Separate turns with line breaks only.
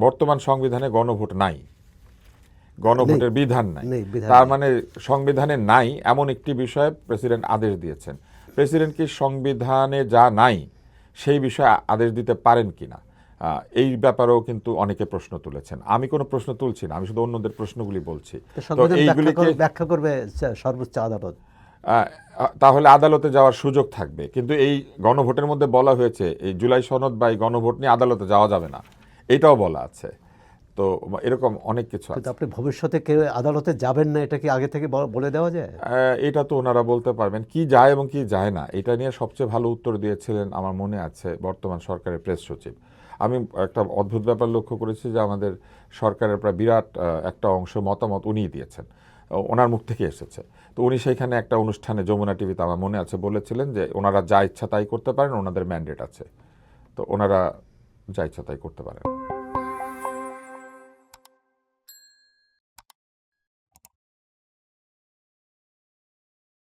বর্তমান সংবিধানে গণভোট নাই, গণভোটের বিধান নাই।
বিধান
তার
নেই।
মানে সংবিধানে নাই এমন একটি বিষয়ে প্রেসিডেন্ট আদেশ দিয়েছেন। প্রেসিডেন্ট কি সংবিধানে যা নাই সেই বিষয়ে আদেশ দিতে পারেন কিনা, এই ব্যাপারেও কিন্তু অনেকে প্রশ্ন তুলেছেন। আমি কোনো প্রশ্ন তুলছি না, আমি শুধু অন্যদের প্রশ্নগুলি বলছি।
তো
তো
সংবিধান
এইগুলিকে
ব্যাখ্যা করবে সর্বোচ্চ আদালত।
তাহলে আদালতে যাওয়ার সুযোগ থাকবে, কিন্তু এই গণভোটের মধ্যে বলা হয়েছে এই জুলাই সনদ বা এই গণভোট নিয়ে আদালতে যাওয়া যাবে না, এটাও বলা আছে। তো এরকম অনেক কিছু
কিন্তু
আছে।
আপনি ভবিষ্যতে কেউ আদালতে যাবেন না, এটা কি আগে থেকে বলে দেওয়া যায়?
এটা তো ওনারা বলতে পারবেন, কি যায় এবং কি যায় না। এটা নিয়ে সবচেয়ে ভালো উত্তর দিয়েছিলেন আমার মনে আছে বর্তমান সরকারের প্রেস সচিব। আমি একটা অদ্ভুত ব্যাপার লক্ষ্য করেছি যে আমাদের সরকারের প্রায় বিরাট একটা অংশ মতামত উনিই দিয়েছেন, ওনার মুখ থেকে এসেছে। তো উনি সেইখানে একটা অনুষ্ঠানে যমুনা টিভিতে আমার মনে আছে বলেছিলেন যে ওনারা যা ইচ্ছা তাই করতে পারেন, ওনাদের ম্যান্ডেট আছে, তো ওনারা যা ইচ্ছা তাই করতে পারেন।